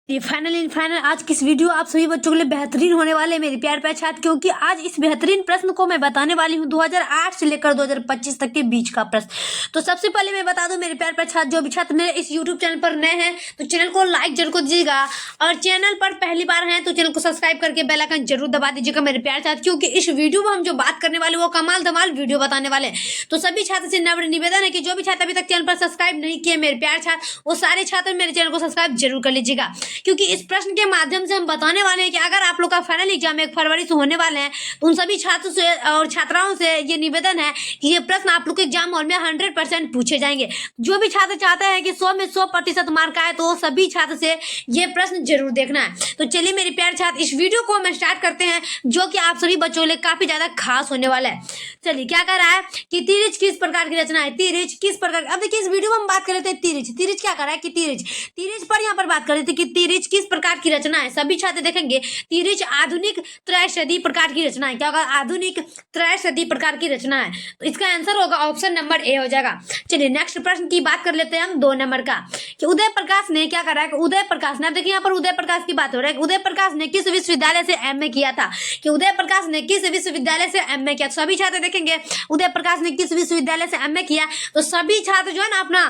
Final आज की इस वीडियो आप सभी बच्चों के लिए बेहतरीन होने वाले हैं मेरे प्यार प्यार छात्र, क्योंकि आज इस बेहतरीन प्रश्न को मैं बताने वाली हूं 2008 से लेकर 2025 तक के बीच का प्रश्न। तो सबसे पहले मैं बता दूं मेरे प्यार प्यार छात्र, जो भी छात्र मेरे इस यूट्यूब चैनल पर नए हैं तो चैनल को लाइक जरूर दीजिएगा, और चैनल पर पहली बार हैं तो चैनल को सब्सक्राइब करके बेल आइकन जरूर दबा दीजिएगा मेरे प्यार छात्र, क्योंकि इस वीडियो में हम जो बात करने वाले वो कमाल धमाल वीडियो बताने वाले हैं। तो सभी छात्र से नम्र निवेदन है कि जो भी छात्र अभी तक चैनल पर सब्सक्राइब नहीं किए मेरे प्यार छात्र, वो सारे छात्र मेरे चैनल को सब्सक्राइब जरूर कर लीजिएगा, क्योंकि इस प्रश्न के माध्यम से हम बताने वाले हैं कि अगर आप लोग का फाइनल एग्जाम 1 फरवरी से होने वाले हैं तो उन सभी छात्रों से और छात्राओं से ये निवेदन है कि ये प्रश्न आप लोग के एग्जाम हॉल में 100% पूछे जाएंगे। जो भी छात्र चाहते हैं कि 100 में 100% मार्क आए तो सभी छात्र से ये प्रश्न जरूर देखना है। तो चलिए मेरे प्यारे छात्र, इस वीडियो को हम स्टार्ट करते हैं, जो कि आप सभी बच्चों के लिए काफी ज्यादा खास होने वाला है। चलिए क्या कर रहा है कि तिरछ किस प्रकार की रचना है, तिरछ किस प्रकार। अब देखिए इस वीडियो में हम बात कर रहे थे तिरछ क्या कर रहा है कि तिरछ पर यहाँ पर बात कर रहे थे कि तिरछ किस प्रकार की रचना है। सभी छात्र देखेंगे तिरछ आधुनिक त्रयसदी प्रकार की रचना है। क्या होगा? आधुनिक त्रयसदी प्रकार की रचना है। तो इसका आंसर होगा ऑप्शन नंबर ए हो जाएगा। चलिए नेक्स्ट प्रश्न की बात कर लेते हैं हम 2 नंबर का, कि उदय प्रकाश ने क्या करा है। उदय प्रकाश ने, अब देखिए यहाँ पर उदय प्रकाश की बात हो रहा है। उदय प्रकाश ने किस विश्वविद्यालय से एमए किया था, कि उदय प्रकाश ने किस विश्वविद्यालय से एमए किया। सभी छात्र देखेंगे उदय प्रकाश ने किस विश्वविद्यालय से एमए किया, तो सभी छात्र जो है ना अपना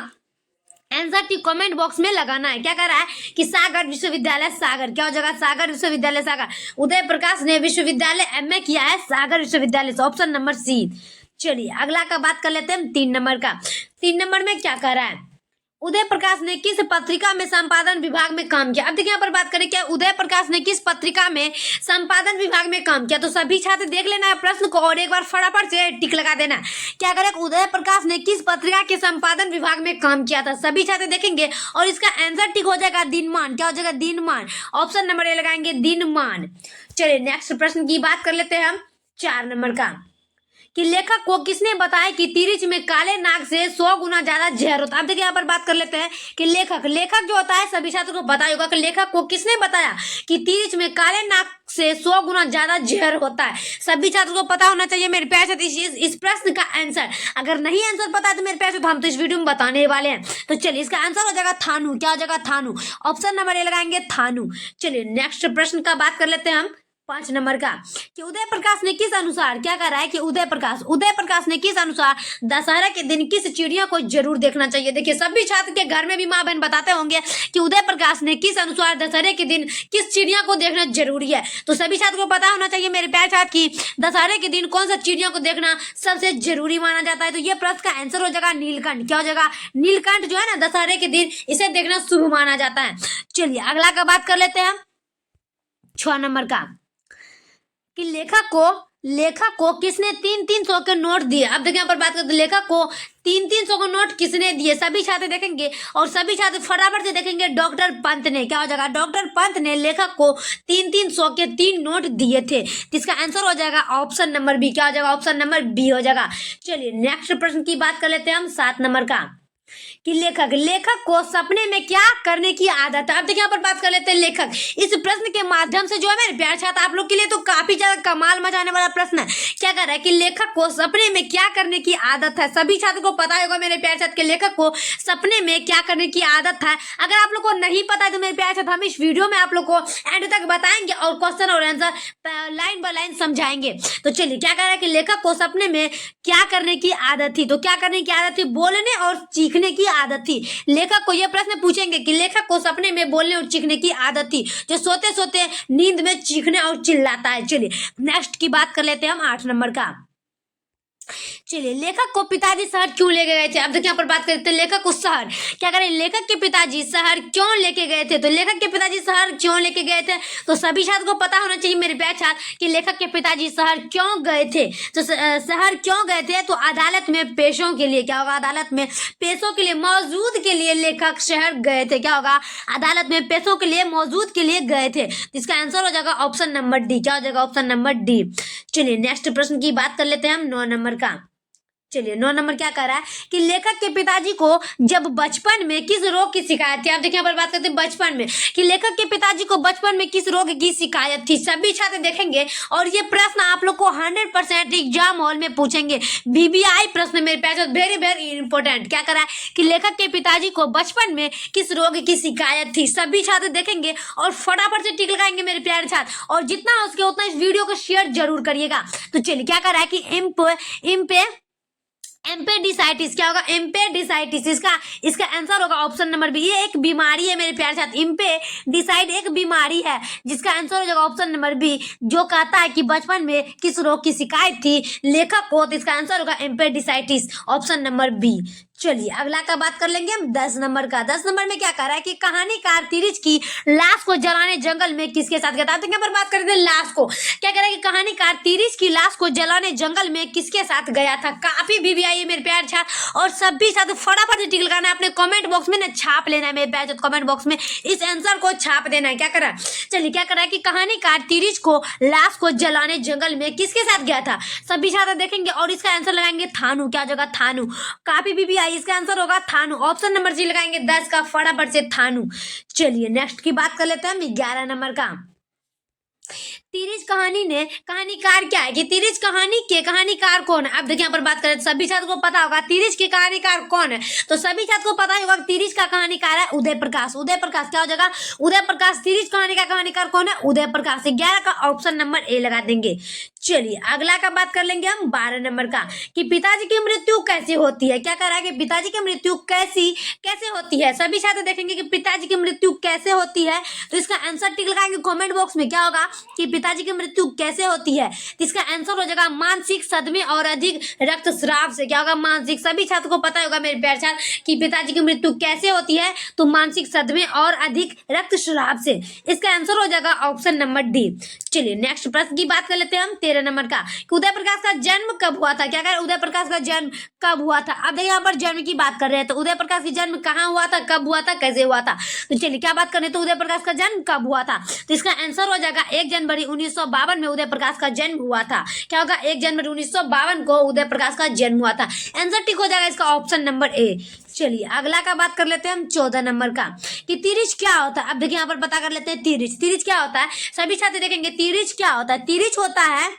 आंसर की कमेंट बॉक्स में लगाना है। क्या कर रहा है कि सागर विश्वविद्यालय सागर। क्या हो जाएगा? सागर विश्वविद्यालय सागर। उदय प्रकाश ने विश्वविद्यालय एमए किया है सागर विश्वविद्यालय से, ऑप्शन नंबर सी। चलिए अगला का बात कर लेते हैं 3 नंबर का। 3 नंबर में क्या कर रहा है, उदय प्रकाश ने किस पत्रिका में संपादन विभाग में काम किया। अब देखिए यहाँ पर बात करें क्या उदय प्रकाश ने किस पत्रिका में संपादन विभाग में काम किया। तो सभी छात्र देख लेना है प्रश्न को और एक बार फटाफट से टिक लगा देना। क्या करें, उदय प्रकाश ने किस पत्रिका के संपादन विभाग में काम किया था। सभी छात्र देखेंगे और इसका आंसर टिक हो जाएगा दिनमान। क्या हो जाएगा? दिनमान। ऑप्शन नंबर ए लगाएंगे, दिनमान। चलिए नेक्स्ट प्रश्न की बात कर लेते हैं हम 4 नंबर का, कि लेखक को किसने बताया कि तिरछ में काले नाग से 100 गुना ज्यादा जहर होता है। अब देखिए यहाँ पर बात कर लेते हैं कि लेखक जो होता है, सभी छात्रों को पता होगा कि लेखक को किसने बताया कि तिरछ में काले नाग से 100 गुना ज्यादा जहर होता है। सभी छात्रों को पता होना चाहिए मेरे प्यारे छात्र इस प्रश्न का आंसर। अगर नहीं आंसर पता है तो मेरे प्यारे छात्र हम तो इस वीडियो में बताने वाले हैं। तो चलिए इसका आंसर हो जाएगा थानू। क्या हो जाएगा? थानू। ऑप्शन नंबर ए लगाएंगे, थानू। चलिए नेक्स्ट प्रश्न का बात कर लेते हैं हम 5 नंबर का, कि उदय प्रकाश ने किस अनुसार क्या कर रहा है कि उदय प्रकाश ने किस अनुसार दशहरा के दिन किस चिड़िया को जरूर देखना चाहिए। देखिए सभी छात्र के घर में भी माँ बहन बताते होंगे कि उदय प्रकाश ने किस अनुसार दशहरे के दिन किस चिड़िया को देखना जरूरी है। तो सभी छात्र को पता होना चाहिए मेरे प्यारे छात्र की दशहरे के दिन कौन सा चिड़िया को देखना सबसे जरूरी माना जाता है। तो ये प्रश्न का आंसर हो जाएगा नीलकंठ। क्या हो जाएगा? नीलकंठ जो है ना दशहरे के दिन इसे देखना शुभ माना जाता है। चलिए अगला का बात कर लेते हैं हम 6 नंबर का, कि लेखक को किसने 300 के नोट दिए। अब देखिए यहाँ पर बात करते हैं लेखक को 300 के नोट किसने दिए। सभी छात्र देखेंगे और सभी छात्र फटाफट से देखेंगे डॉक्टर पंत ने। क्या हो जाएगा? डॉक्टर पंत ने लेखक को 300 के 3 नोट दिए थे। इसका आंसर हो जाएगा ऑप्शन नंबर बी। क्या हो जाएगा? ऑप्शन नंबर बी हो जाएगा। चलिए नेक्स्ट प्रश्न की बात कर लेते हैं हम 7 नंबर का, कि लेखक को सपने में क्या करने की आदत है। अब देखिए यहाँ पर बात कर लेते हैं लेखक। इस प्रश्न के माध्यम से जो है मेरे प्यारे छात्र आप लोग के लिए तो काफी ज्यादा कमाल मचाने वाला प्रश्न है। क्या कर रहा है कि लेखक को सपने में क्या करने की आदत है। सभी छात्र को पता होगा मेरे प्यारे छात्र के लेखक को सपने में क्या करने की आदत है। अगर आप लोग को नहीं पता है तो मेरे प्यारे छात्र हम इस वीडियो में आप लोग को एंड तक बताएंगे और क्वेश्चन और आंसर लाइन बाय लाइन समझाएंगे। तो चलिए क्या कर रहा है कि लेखक को सपने में क्या करने की आदत थी। तो क्या करने की आदत थी? बोलने और चीखने की आदत थी। लेखक को यह प्रश्न पूछेंगे कि लेखक को सपने में बोलने और चीखने की आदत थी, जो सोते सोते नींद में चीखने और चिल्लाता है। चलिए नेक्स्ट की बात कर लेते हैं हम 8 नंबर का। चलिए लेखक को पिताजी शहर क्यों लेके गए थे। अब देखिए यहाँ पर बात करते हैं लेखक को शहर क्या करें, लेखक के पिताजी शहर क्यों लेके गए थे। तो लेखक के पिताजी शहर क्यों लेके गए थे, तो सभी छात्र को पता होना चाहिए मेरे प्यारे छात्र कि लेखक के पिताजी शहर क्यों गए थे। तो शहर क्यों गए थे, तो अदालत में पेशों के लिए। क्या होगा? अदालत में पेशों के लिए मौजूद के लिए लेखक शहर गए थे। क्या होगा? अदालत में पेशों के लिए मौजूद के लिए गए थे। इसका आंसर हो जाएगा ऑप्शन नंबर डी। क्या हो जाएगा? Option number D. चलिए नेक्स्ट प्रश्न की बात कर लेते हैं हम 9 नंबर का, चलिए 9 नंबर क्या कह रहा है कि लेखक के पिताजी को जब बचपन में किस रोग की शिकायत थी। आप देखिए यहाँ पर बात करते हैं बचपन में कि लेखक के पिताजी को बचपन में किस रोग की शिकायत थी। सभी छात्र देखेंगे और ये प्रश्न आप लोग को 100% एग्जाम हॉल में पूछेंगे। VBI प्रश्न मेरे प्यारे, वेरी वेरी इंपॉर्टेंट। क्या करा है कि लेखक के पिताजी को बचपन में किस रोग की शिकायत थी। सभी छात्र देखेंगे और फटाफट से टिक लगाएंगे मेरे प्यारे छात्र, और जितना हो सके उतना इस वीडियो को शेयर जरूर करिएगा। तो चलिए क्या कर रहा है कि एम्पेडिसाइटिस क्या होगा, एम्पेडिसाइटिस इसका आंसर होगा ऑप्शन नंबर बी। ये एक बीमारी है मेरे प्यारे साथ, एम्पेडिसाइड एक बीमारी है जिसका आंसर हो जाएगा ऑप्शन नंबर बी, जो कहता है कि बचपन में किस रोग की शिकायत थी लेखक को, तो इसका आंसर होगा एम्पेडिसाइटिस, ऑप्शन नंबर बी। चलिए अगला का बात कर लेंगे हम 10 नंबर का। 10 नंबर में क्या कह रहा है कि कहानीकार तिरिच की लाश को जलाने जंगल में किसके साथ गया था। तो यहाँ पर बात करते हैं लाश को। क्या कह रहा है कि कहानीकार तिरिच की लाश को जलाने जंगल में किसके साथ गया था। काफी VBI है मेरे प्यारे छात्र, और सभी छात्र फटाफट से टिक लगाना है, अपने कमेंट बॉक्स में ना छाप लेना है मेरे प्यारे छात्र, कमेंट बॉक्स में इस आंसर को छाप देना है। क्या कर रहा है, चलिए क्या कर रहा है कि कहानीकार तिरिच को लाश को जलाने जंगल में किसके साथ गया था। सभी छात्र देखेंगे और इसका आंसर लगाएंगे थानू। क्या जगह, थानू। काफी VBI, इसका आंसर होगा थानू, ऑप्शन नंबर सी लगाएंगे 10 का, फटाफट से थानू। चलिए नेक्स्ट की बात कर लेते हैं हम 11 नंबर का। तिरिच कहानी ने कहानीकार क्या है कि तिरिच कहानी के कहानीकार कौन है। अब देखिए यहाँ पर बात करें, सभी छात्र को पता होगा तिरिच के कहानीकार कौन है। तो सभी छात्र को पता होगा तिरिच का कहानीकार है उदय प्रकाश। उदय प्रकाश क्या हो जाएगा, उदय प्रकाश। तिरिच कहानी का कहानीकार कौन है, उदय प्रकाश। 11 का ऑप्शन नंबर ए लगा देंगे। चलिए अगला का बात कर लेंगे हम 12 नंबर का कि पिताजी की मृत्यु कैसे होती है। क्या कह रहा है कि पिताजी की मृत्यु कैसे होती है। सभी छात्र देखेंगे कि पिताजी की मृत्यु कैसे होती है, तो इसका आंसर टिक लगाएंगे कमेंट बॉक्स में। क्या होगा कि पिताजी की मृत्यु कैसे होती है, तो इसका आंसर हो जाएगा मानसिक सदमे और अधिक रक्तस्राव से। क्या होगा, मानसिक। सभी छात्र को पता होगा मेरे प्यारे छात्र कि पिताजी की मृत्यु कैसे होती है, तो मानसिक सदमे और अधिक रक्तस्राव से। इसका आंसर हो जाएगा ऑप्शन नंबर डी। चलिए नेक्स्ट प्रश्न की बात कर लेते हैं हम 13 नंबर का कि उदय प्रकाश का जन्म कब हुआ था। क्या कह रहे, उदय प्रकाश का जन्म कब हुआ था। अब देखिए यहाँ पर जन्म की बात कर रहे हैं, तो उदय प्रकाश का जन्म कहाँ हुआ था, कब हुआ था, कैसे हुआ था। तो चलिए क्या बात करें, तो उदय प्रकाश का जन्म कब हुआ था, तो इसका आंसर हो जाएगा 1 जनवरी 1952 में उदय प्रकाश का जन्म हुआ था। क्या होगा, 1 जनवरी 1952 को उदय प्रकाश का जन्म हुआ था। आंसर ठीक हो जाएगा इसका ऑप्शन नंबर ए। चलिए अगला का बात कर लेते हैं हम 14 नंबर का कि तिरिच क्या होता है। अब देखिए यहाँ पर पता कर लेते हैं तिरिच क्या होता है। सभी छात्र देखेंगे तिरिच क्या होता है। तिरिच होता है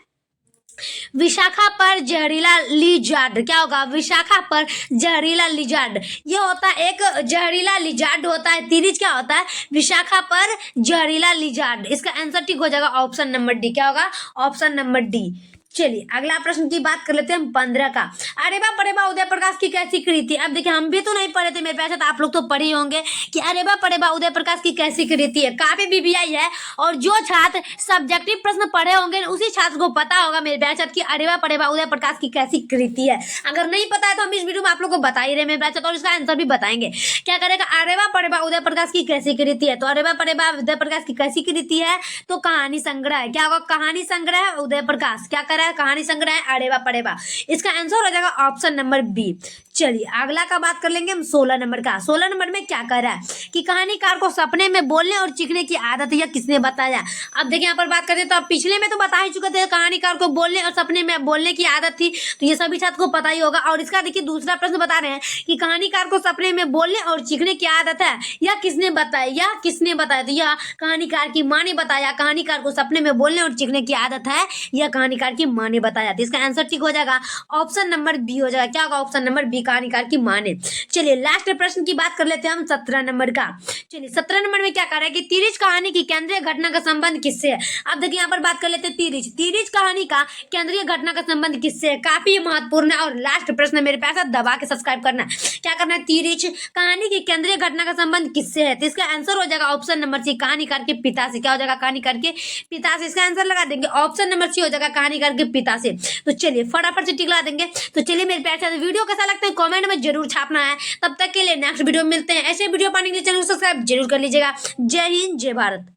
विशाखा पर जहरीला लिजार्ड। क्या होगा, विशाखा पर जहरीला लिजार्ड। ये होता है एक जहरीला लिजार्ड होता है। तिरिच क्या होता है, विशाखा पर जहरीला लिजार्ड। इसका आंसर ठीक हो जाएगा ऑप्शन नंबर डी। क्या होगा, ऑप्शन नंबर डी। चलिए अगला प्रश्न की बात कर लेते हैं हम 15 का। अरे बा परे बा उदय प्रकाश की कैसी कृति। अब देखिए हम भी तो नहीं पढ़े थे मेरे पैसे, तो आप लोग तो पढ़े होंगे कि अरे बा परे बा उदय प्रकाश की कैसी कृति है। काफी VBI है, और जो छात्र सब्जेक्टिव प्रश्न पढ़े होंगे उसी छात्र को पता होगा मेरे पैसे कि अरे बा परे बा उदय प्रकाश की कैसी कृति है। अगर नहीं पता है तो हम इस वीडियो में आप लोग को बता ही रहे मेरे पैसे, और इसका आंसर भी बताएंगे। क्या करेगा, अरे बा परे बा उदय प्रकाश की कैसी कृति है। तो अरे बा परे बा उदय प्रकाश की कैसी कृति है, तो कहानी संग्रह है। क्या होगा, कहानी संग्रह है उदय प्रकाश। क्या कर रहा है, कहानी संग्रह है अरेबा परेबा। इसका आंसर हो जाएगा ऑप्शन नंबर बी। चलिए अगला का बात कर लेंगे हम 16 नंबर का। 16 नंबर में क्या कर रहा है कि कहानीकार को सपने में बोलने और चीखने की आदत है, किसने बताया। अब देखिए यहाँ पर बात करते हैं, तो आप पिछले में तो बता ही चुके थे कहानीकार को बोलने और सपने में बोलने की आदत थी, तो ये सभी छात्र को पता ही होगा। और इसका देखिए दूसरा प्रश्न बता रहे हैं कि कहानीकार को सपने में बोलने और चीखने की आदत है, या किसने बताया, तो यह कहानीकार की माँ ने बताया। कहानीकार को सपने में बोलने और चीखने की आदत है, यह कहानीकार की माँ ने बताया। तो इसका आंसर ठीक हो जाएगा ऑप्शन नंबर बी हो जाएगा। क्या होगा, ऑप्शन नंबर बी, कहानीकार की माँ ने। चलिए लास्ट प्रश्न की बात कर लेते हैं हम 17 नंबर का। चलिए 17 नंबर में क्या कर रहा है कि तिरिच कहानी की केंद्रीय घटना का संबंध किससे है। अब देखिए यहाँ पर बात कर लेते हैं तिरिच कहानी का केंद्रीय घटना का संबंध किससे है। काफी महत्वपूर्ण है, और लास्ट प्रश्न मेरे पास दबा के सब्सक्राइब करना। क्या करना है, तिरिच कहानी की केंद्रीय घटना का संबंध किससे है, तो इसका आंसर हो जाएगा ऑप्शन नंबर सी, कहानीकार के पिता से। क्या हो जाएगा, कहानीकार के पिता से। इसका आंसर लगा देंगे ऑप्शन नंबर सी हो जाएगा, कहानीकार के पिता से। तो चलिए फटाफट से टिक लगा देंगे। तो चलिए मेरे प्यारे साथ वीडियो कैसा लगता है कमेंट में जरूर छापना है। तब तक के लिए नेक्स्ट वीडियो मिलते हैं। ऐसे वीडियो पाने के लिए चैनल को सब्सक्राइब जरूर कर लीजिएगा। जय हिंद, जय भारत।